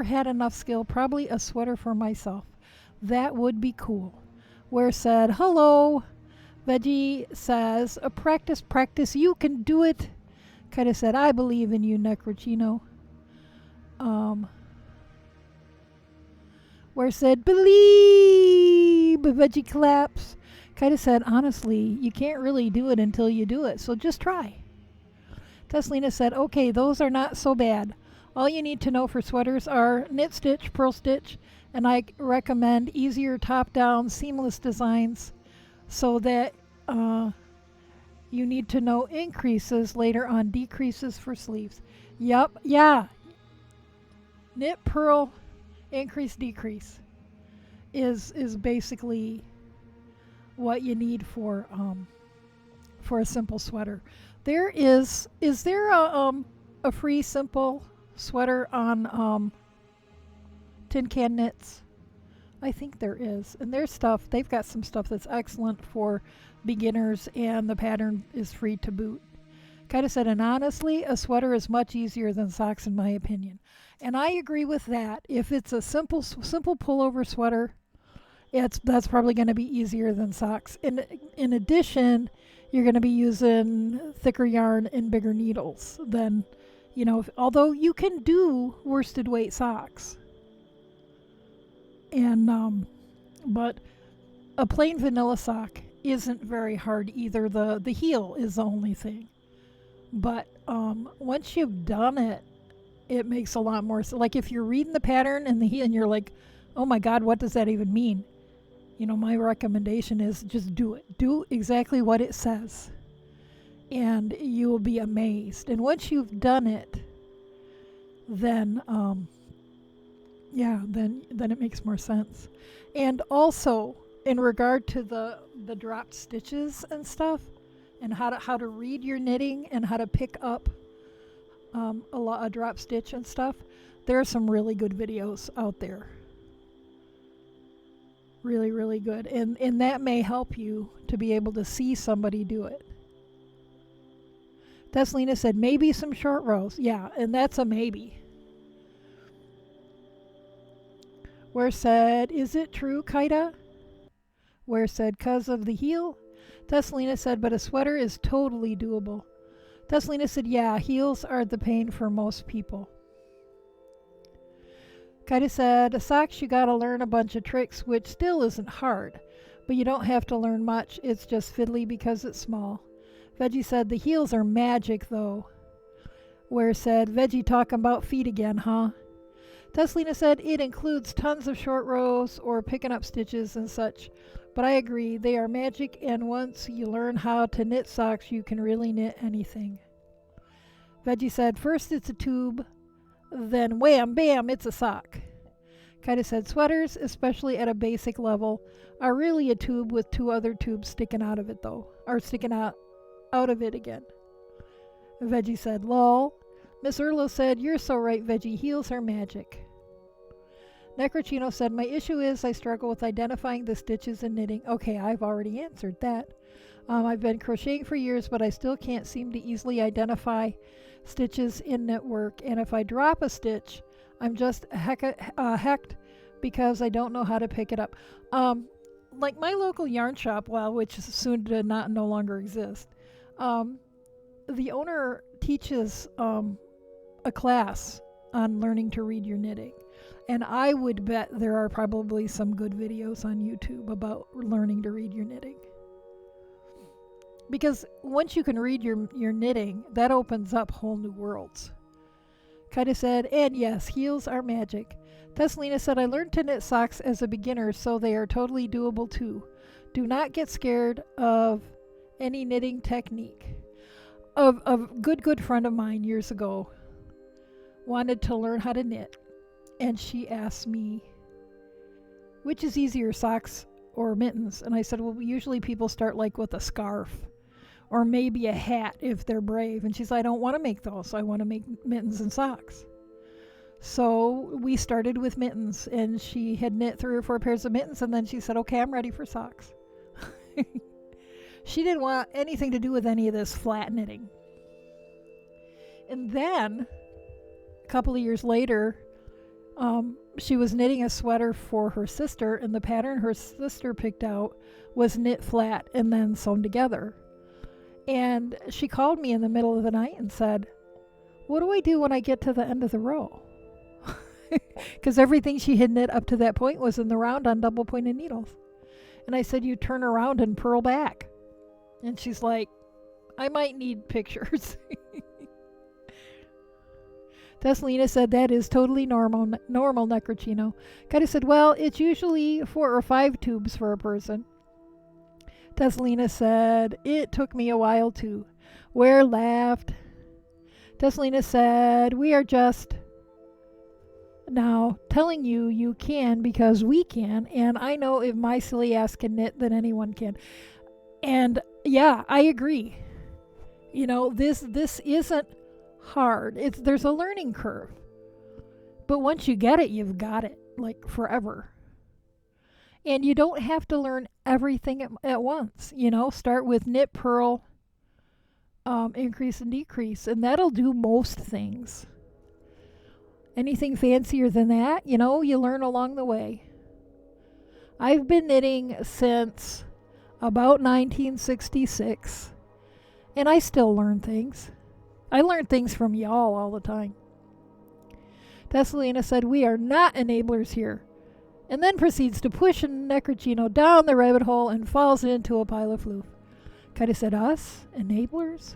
had enough skill, probably a sweater for myself. That would be cool. Where said, hello. Veggie says, practice, practice, you can do it. Kind of said, I believe in you, Necrochino. Um, where said, believe. Veggie claps. Kind of said, honestly, you can't really do it until you do it, so just try. Teslina said, okay, those are not so bad. All you need to know for sweaters are knit stitch, purl stitch, and I recommend easier top-down seamless designs so that you need to know increases later on, decreases for sleeves. Yup, yeah. Knit, purl, increase, decrease is basically what you need for a simple sweater. Is there a free simple sweater on Tin Can Knits? I think there is. And their stuff, they've got some stuff that's excellent for beginners, and the pattern is free to boot. Kind of said, and honestly, a sweater is much easier than socks in my opinion. And I agree with that. If it's a simple pullover sweater, that's probably going to be easier than socks. In addition, you're going to be using thicker yarn and bigger needles than, although you can do worsted weight socks. And but a plain vanilla sock isn't very hard either. The heel is the only thing. But once you've done it, it makes a lot more. Like if you're reading the pattern and the heel and you're like, oh my God, what does that even mean? My recommendation is just do it. Do exactly what it says. And you will be amazed. And once you've done it, then then it makes more sense. And also, in regard to the dropped stitches and stuff, and how to read your knitting and how to pick up a drop stitch and stuff, there are some really good videos out there. Really, really good. And that may help you to be able to see somebody do it. Teslina said, maybe some short rows. Yeah, and that's a maybe. Where said, is it true, Kaida? Where said, 'cause of the heel? Teslina said, but a sweater is totally doable. Teslina said, yeah, heels are the pain for most people. Kaida said, socks you gotta learn a bunch of tricks, which still isn't hard. But you don't have to learn much, it's just fiddly because it's small. Veggie said, the heels are magic though. Where said, Veggie talking about feet again, huh? Teslina said, it includes tons of short rows or picking up stitches and such. But I agree, they are magic, and once you learn how to knit socks, you can really knit anything. Veggie said, first it's a tube, then wham, bam, it's a sock. Kaida said, sweaters, especially at a basic level, are really a tube with two other tubes sticking out of it though, or sticking out of it again. Veggie said, lol. Miss Erlo said, you're so right, Veggie, heels are magic. Necrochino said, my issue is I struggle with identifying the stitches in knitting. Okay, I've already answered that. I've been crocheting for years, but I still can't seem to easily identify stitches in knitwork, and if I drop a stitch, I'm just hecked because I don't know how to pick it up. Like my local yarn shop, which is soon to no longer exist, the owner teaches a class on learning to read your knitting. And I would bet there are probably some good videos on YouTube about learning to read your knitting. Because once you can read your knitting, that opens up whole new worlds. Kaida said, and yes, heels are magic. Teslina said, I learned to knit socks as a beginner, so they are totally doable too. Do not get scared of any knitting technique. A good friend of mine years ago wanted to learn how to knit, and she asked me, which is easier, socks or mittens? And I said, well, usually people start like with a scarf or maybe a hat if they're brave. And she said, I don't want to make those. I want to make mittens and socks. So we started with mittens, and she had knit 3 or 4 pairs of mittens, and then she said, okay, I'm ready for socks. She didn't want anything to do with any of this flat knitting. And then a couple of years later, She was knitting a sweater for her sister, and the pattern her sister picked out was knit flat and then sewn together. And she called me in the middle of the night and said, "What do I do when I get to the end of the row?" Because everything she had knit up to that point was in the round on double pointed needles. And I said, "You turn around and purl back." And she's like, "I might need pictures." Teslina said, "That is totally normal, Necrocino." Katie said, "Well, it's usually 4 or 5 tubes for a person." Teslina said, "It took me a while too." Ware laughed. Teslina said, "We are just now telling you you can because we can, and I know if my silly ass can knit, then anyone can." And yeah, I agree. You know, this isn't hard. There's a learning curve. But once you get it, you've got it, like forever. And you don't have to learn everything at once. You know, start with knit, purl, increase and decrease, and that'll do most things. Anything fancier than that, you know, you learn along the way. I've been knitting since about 1966, and I still learn things. I learn things from y'all all the time. Tesalina said, "We are not enablers here," and then proceeds to push Necrocino down the rabbit hole and falls into a pile of floof. Kaida said, "Us? Enablers?"